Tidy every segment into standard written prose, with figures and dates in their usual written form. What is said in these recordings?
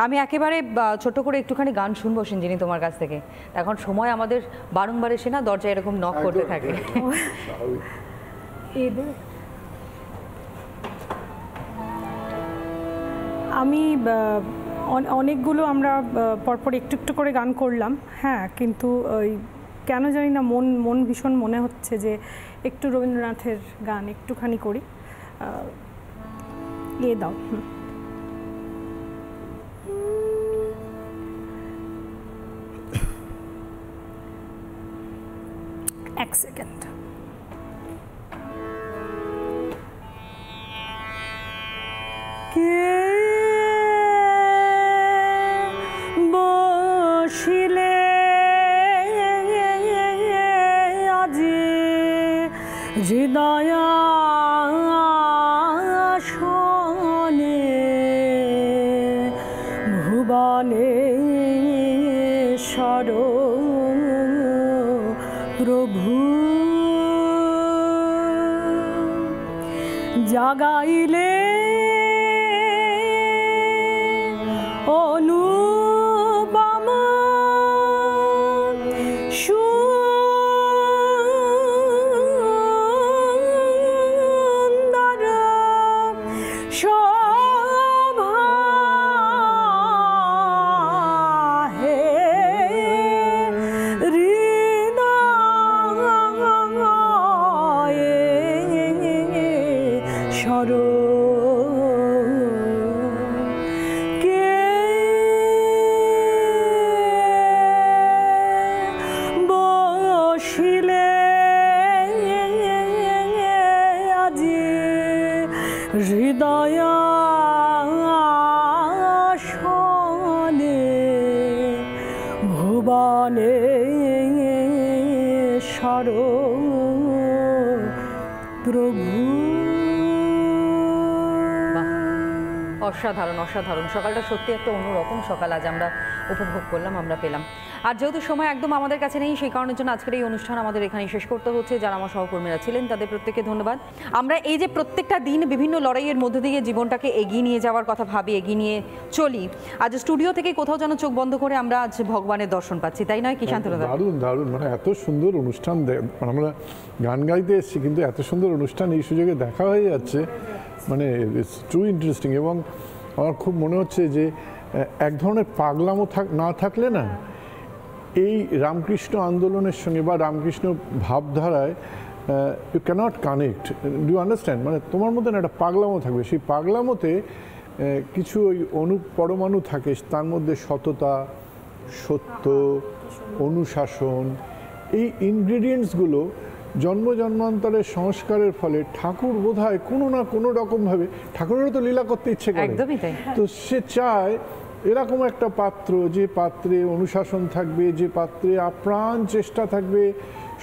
আমি একেবারে ছোট করে একটুখানি গান শুনবো সিঞ্জিনি তোমার কাছ থেকে। এখন সময় আমাদের বারংবার এসে না দরজা এরকম নক করতে থাকে। আমি অনেকগুলো আমরা পরপর একটু একটু করে গান করলাম, হ্যাঁ, কিন্তু ওই কেন জানি না মন ভীষণ মনে হচ্ছে যে একটু রবীন্দ্রনাথের গান একটুখানি করি। দাও। এক সেকেন্ড। কে বসিলে আজি হৃদয় শোনে ভুবনেশ্বর প্রভু জাগাইলে অনুপম সুন্দর শোভা হে হৃদয়ে সর হৃদয় শোনে ভুবনেশ্বর প্রভু। অসাধারণ অসাধারণ। সকালটা সত্যি একটা অন্যরকম সকাল আজ আমরা উপভোগ করলাম, আমরা পেলাম। আর যেহেতু সময় একদম আমাদের কাছে নেই, সেই কারণের জন্য আজকের এই অনুষ্ঠান আমাদের এখানেই শেষ করতে হচ্ছে। যারা আমার সহকর্মীরা ছিলেন তাদের প্রত্যেককে ধন্যবাদ। আমরা এই যে প্রত্যেকটা দিন বিভিন্ন লড়াইয়ের মধ্যে দিয়ে জীবনটাকে এগিয়ে নিয়ে যাওয়ার কথা ভাবি, এগিয়ে নিয়ে চলি, আজ স্টুডিও থেকে কোথাও যেন চোখ বন্ধ করে আমরা আজ ভগবানের দর্শন পাচ্ছি, তাই নয় কি শান্তনুদা? দারুণ দারুণ, মানে এত সুন্দর অনুষ্ঠান। আমরা গান গাইতে এসেছি কিন্তু এত সুন্দর অনুষ্ঠান এই সুযোগে দেখা হয়ে যাচ্ছে, মানে ইটস ট্রু ইন্টারেস্টিং। এবং আমার খুব মনে হচ্ছে যে এক ধরনের পাগলামো না থাকলে না এই রামকৃষ্ণ আন্দোলনের সঙ্গে বা রামকৃষ্ণ ভাবধারায় you can't connect, do understand? মানে তোমার মধ্যে না একটা পাগলামো থাকবে, সেই পাগলামোতে কিছু ওই পরমাণু থাকে, তার মধ্যে সততা, সত্য, অনুশাসন, এই ইনগ্রিডিয়েন্টসগুলো জন্ম জন্মান্তরের সংস্কারের ফলে ঠাকুর বোধহয় কোনো না কোনো রকমভাবে, ঠাকুরেরও তো লীলা করতে ইচ্ছে করে, তো সে চায় এরকম একটা পাত্র, যে পাত্রে অনুশাসন থাকবে, যে পাত্রে আপ্রাণ চেষ্টা থাকবে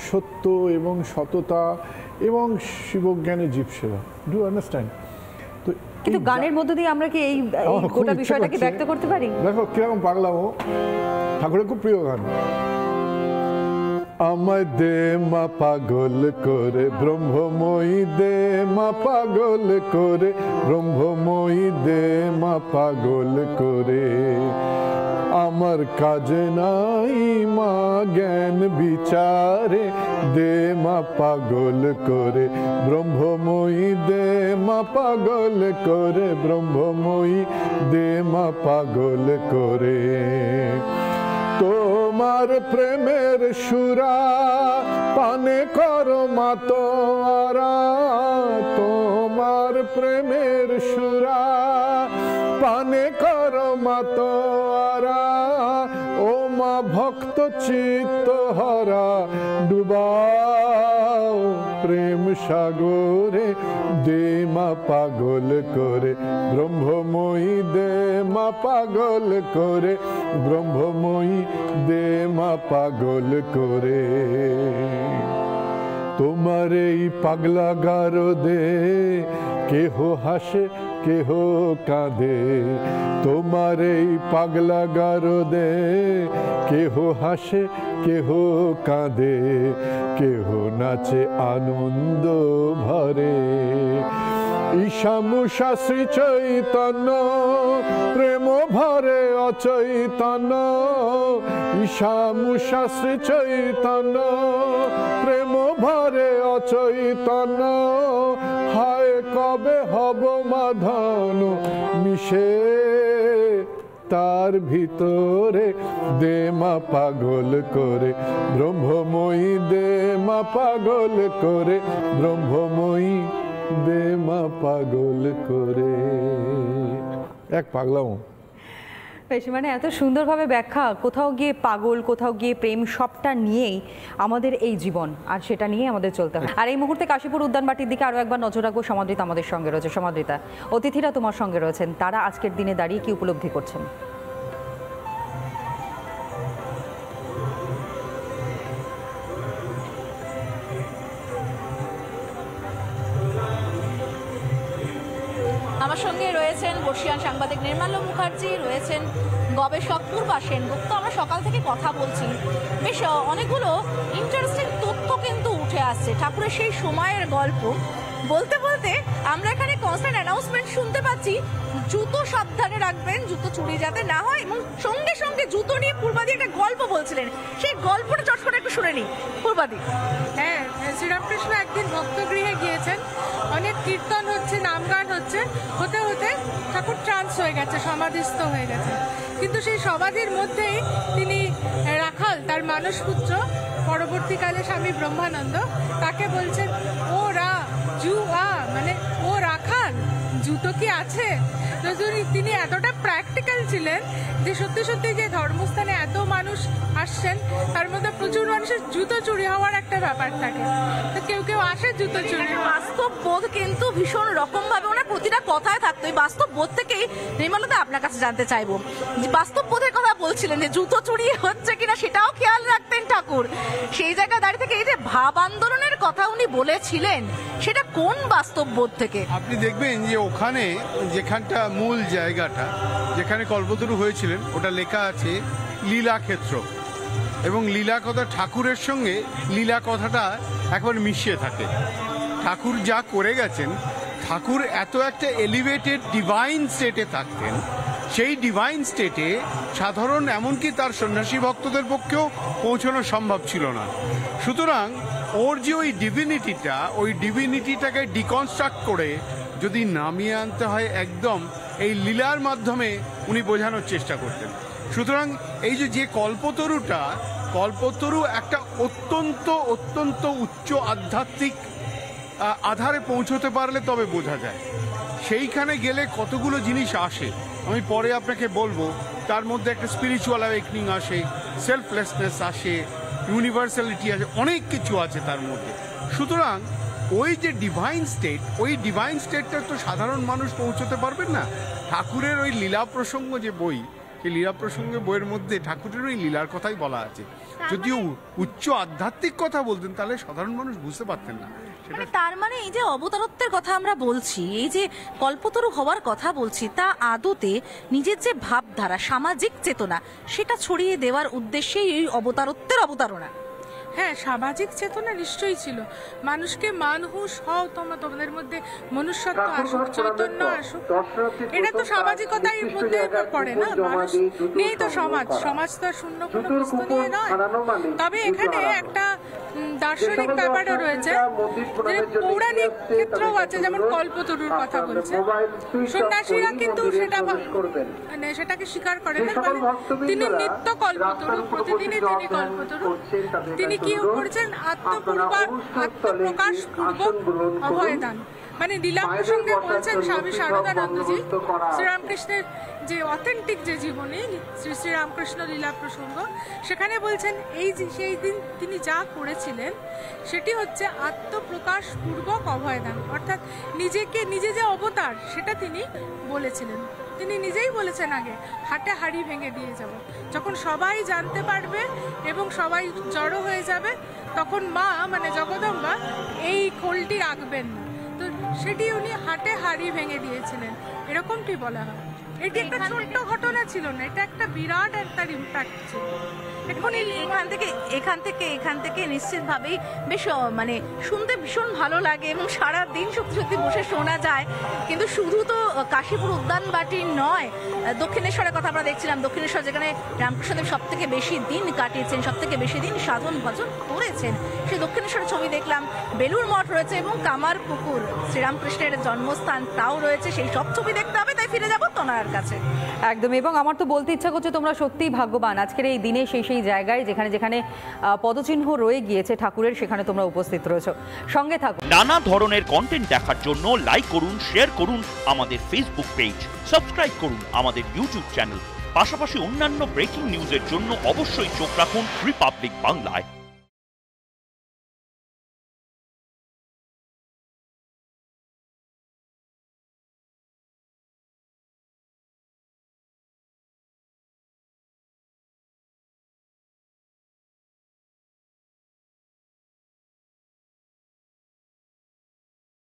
সত্য এবং সততা এবং শিবজ্ঞানে জীবসেবা। Do understand? তো কিন্তু গানের মধ্য দিয়ে আমরা কি এই গোটা বিষয়টাকে ব্যক্ত করতে পারি? দেখো কিরকম পাগলামো, ঠাকুরের খুব প্রিয় গান। আমায় দে মা পাগল করে ব্রহ্মময়ী, দে মা পাগল করে ব্রহ্মময়ী, দে মা পাগল করে। আমার কাজে নাই মা জ্ঞান বিচারে, দে মা পাগল করে ব্রহ্মময়ী, দে মা পাগল করে ব্রহ্মময়ী, দে মা পাগল করে। তোমার প্রেমের সুরা পানে করো মাতোয়ারা, তোমার প্রেমের সুরা পানে করো মাতোয়ারা। ও মা ভক্ত চিত্ত হরা, ডুবাও প্রেম সাগরে, দে মা পাগল করে ব্রহ্মময়ী, দে মা পাগল করে ব্রহ্মময়ী, দে মা পাগল করে। তোমার এই পাগলা গারদে কেহ হাসে কেহ কাঁদে, তোমার এই পাগলা গারদে কেহ হাসে কেহ কাঁদে, কেহ নাচে আনন্দ ভরে। ঈশামুষা শ্রী চৈতন্য প্রেম ভরে অচৈতন্য ঈশামুষা শ্রী চৈতন্য প্রেম ভরে অচৈতন্য হায় কবে হব মাধন মিশে তার ভিতরে দে মা পাগল করে ব্রহ্মময়ী দে মা পাগল করে ব্রহ্মময়ী দে মা পাগল করে। এক পাগলাম বেশ, মানে এত সুন্দরভাবে ব্যাখ্যা, কোথাও গিয়ে পাগল, কোথাও গিয়ে প্রেম, সবটা নিয়েই আমাদের এই জীবন, আর সেটা নিয়ে আমাদের চলতে হয়। আর এই মুহূর্তে কাশীপুর উদ্যানবাটির দিকে আরও একবার নজর রাখবো। সমাদৃতা আমাদের সঙ্গে রয়েছে। সমাদৃতা, অতিথিরা তোমার সঙ্গে রয়েছেন, তারা আজকের দিনে দাঁড়িয়ে কি উপলব্ধি করছেন? আমার সঙ্গে রয়েছেন বর্ষিয়ান সাংবাদিক নির্মাল্য মুখার্জি, রয়েছেন গবেষক পূর্বা সেনগুপ্ত। আমরা সকাল থেকে কথা বলছি, বেশ অনেকগুলো ইন্টারেস্টিং তথ্য কিন্তু উঠে আসছে ঠাকুরের সেই সময়ের গল্প বলতে বলতে। আমরা এখানে কনস্ট্যান্ট অ্যানাউন্সমেন্ট শুনতে পাচ্ছি, জুতো সাবধানে রাখবেন, জুতো চুরি যাতে না হয়, এবং সঙ্গে সঙ্গে জুতো নিয়ে পূর্বাদি একটা গল্প বলছিলেন। সেই গল্পটা চট করে একটু শুনে নিই। পূর্বাদি। হ্যাঁ, শ্রীরামকৃষ্ণ একদিন ভক্তগৃহে গিয়েছেন, অনেক কীর্তন হচ্ছে, নাম গান হচ্ছে, হতে হতে ঠাকুর ট্রান্স হয়ে গেছে, সমাধিস্থ হয়ে গেছে। কিন্তু সেই সমাধির মধ্যেই তিনি রাখাল, তার মানসপুত্র, পরবর্তীকালে স্বামী ব্রহ্মানন্দ, তাকে বলছেন ও রা জু আ, মানে ও রাখাল, জুতো কি আছে? তো তিনি এতটা প্র্যাকটিক্যাল ছিলেন যে সত্যি সত্যি যে ধর্মস্থানে এত মানুষ আসছেন, তার মধ্যে প্রচুর মানুষের জুতো চুরি হওয়ার একটা ব্যাপার থাকে, তো কেউ কেউ আসে জুতো চুরি। বাস্তব বোধ কিন্তু ভীষণ রকম ভাবে ওনার প্রতিটা কথায় থাকতো। এই বাস্তব বোধ থেকেই নির্মলতা আপনার কাছে জানতে চাইবো, যে বাস্তব বোধের কথা বলছিলেন যে জুতো চুরি হচ্ছে কিনা সেটাও খেয়াল রাখতেন ঠাকুর। সেই জায়গায় দাঁড়িয়ে থেকে এই যে ভাব আন্দোলনের কথা উনি বলেছিলেন, সেটা কোন বাস্তব বোধ থেকে? আপনি দেখবেন যে ওখানে যেখানটা মূল জায়গাটা যেখানে কল্পতরু হয়েছিলেন, ওটা লেখা আছে লীলা ক্ষেত্র, এবং লীলা কথা ঠাকুরের সঙ্গে লীলা কথাটা একবার মিশিয়ে থাকে। ঠাকুর যা করে গেছেন, ঠাকুর এত একটা এলিভেটেড ডিভাইন স্টেটে থাকতেন, সেই ডিভাইন স্টেটে সাধারণ এমনকি তার সন্ন্যাসী ভক্তদের পক্ষেও পৌঁছানো সম্ভব ছিল না। সুতরাং ওর যে ওই ডিভিনিটিটাকে ডিকনস্ট্রাক্ট করে যদি নামিয়ে আনতে হয়, একদম এই লীলার মাধ্যমে উনি বোঝানোর চেষ্টা করতেন। সুতরাং এই যে কল্পতরু একটা অত্যন্ত অত্যন্ত উচ্চ আধ্যাত্মিক আধারে পৌঁছতে পারলে তবে বোঝা যায়। সেইখানে গেলে কতগুলো জিনিস আসে, আমি পরে আপনাকে বলবো। তার মধ্যে একটা স্পিরিচুয়াল অ্যাওয়েকনিং আসে, সেলফলেসনেস আসে, ইউনিভার্সালিটি আছে, অনেক কিছু আছে তার মধ্যে। সুতরাং ওই যে ডিভাইন স্টেট, ওই ডিভাইন স্টেটটা তো সাধারণ মানুষ পৌঁছতে পারবেন না। ঠাকুরের ওই লীলা প্রসঙ্গ যে বই, সেই লীলা প্রসঙ্গে বইয়ের মধ্যে ঠাকুরের ওই লীলার কথাই বলা আছে। যদিও উচ্চ আধ্যাত্মিক কথা বলতেন, তাহলে সাধারণ মানুষ বুঝতে পারতেন না। তার মানে এই যে অবতারত্বের কথা আমরা বলছি, এই যে কল্পতরু হওয়ার কথা বলছি, তা আদতে নিজের যে ভাবধারা, সামাজিক চেতনা, সেটা ছড়িয়ে দেওয়ার উদ্দেশ্যেই এই অবতারত্বের অবতারণা। হ্যাঁ, সামাজিক চেতনা নিশ্চয়ই ছিল। মানুষকে মানুষ হও, তোমাদের মধ্যে মনুষ্যত্ব আসুক, চৈতন্য আসুক, এটা তো সামাজিকতার মধ্যে পড়ে না। মানুষ নেই তো সমাজ তো আর শূন্য কোনো বস্তু নিয়ে নয়। তবে এখানে একটা দার্শনিক ব্যাপারও রয়েছে, যে পৌরাণিক ক্ষেত্রেও আছে, যেমন কল্পতরুর কথা বলছে। সন্ন্যাসীরা কিন্তু সেটাকে স্বীকার করেন না, তিনি নিত্য কল্পতরু, প্রতিদিনই তিনি কল্পতরু। তিনি কি করছেন? আত্মপ্রকাশ পূর্বক অভয়দান, মানে লীলা প্রসঙ্গে বলছেন স্বামী শারদানন্দজি, শ্রীরামকৃষ্ণের যে অথেন্টিক যে জীবনী, শ্রী শ্রীরামকৃষ্ণ লীলা প্রসঙ্গ, সেখানে বলছেন সেই দিন তিনি যা করেছিলেন সেটি হচ্ছে আত্মপ্রকাশ পূর্বক অভয়দান, অর্থাৎ নিজে যে অবতার সেটা তিনি বলেছিলেন। তিনি নিজেই বলেছেন আগে, হাটে হাড়ি ভেঙে দিয়ে যাব। যখন সবাই জানতে পারবে এবং সবাই জড়ো হয়ে যাবে, তখন মা মানে জগদম্বা এই খোলটি রাখবেন না। তো সেটি উনি হাটে হাড়ি ভেঙে দিয়েছিলেন, এরকমটি বলা হয়। এটি একটা ছোট্ট ঘটনা ছিল না, এটা একটা বিরাট একটা ইম্প্যাক্ট ছিল। এখন এখান থেকে নিশ্চিতভাবেই বেশ মানে শুনতে ভীষণ ভালো লাগে, এবং সারা দিন সত্যি সত্যি বসে শোনা যায়। কিন্তু শুধু তো কাশীপুর উদ্যানবাটি নয়, দক্ষিণেশ্বরের কথা আমরা দেখছিলাম, দক্ষিণেশ্বর যেখানে রামকৃষ্ণদেব সব থেকে বেশি দিন কাটিয়েছেন, সব থেকে বেশি দিন সাধন ভজন করেছেন, সেই দক্ষিণেশ্বরের ছবি দেখলাম। বেলুর মঠ রয়েছে এবং কামার পুকুর, শ্রীরামকৃষ্ণের জন্মস্থান, তাও রয়েছে। সেই সব ছবি দেখতে হবে, তাই ফিরে যাবো তোনার কাছে। একদম, এবং আমার তো বলতে ইচ্ছা করছে তোমরা সত্যিই ভাগ্যবান, আজকের এই দিনে সেই জায়গায় যেখানে যেখানে পদচিহ্ন রয়ে গিয়েছে ঠাকুরের, সেখানে তোমরা উপস্থিত রয়েছো। সঙ্গে থাকো। নানা ধরনের কন্টেন্ট দেখার জন্য লাইক করুন, শেয়ার করুন আমাদের ফেসবুক পেজ, সাবস্ক্রাইব করুন আমাদের ইউটিউব চ্যানেল। পাশাপাশি অন্যান্য ব্রেকিং নিউজের জন্য অবশ্যই চোখ রাখুন রিপাবলিক বাংলায়।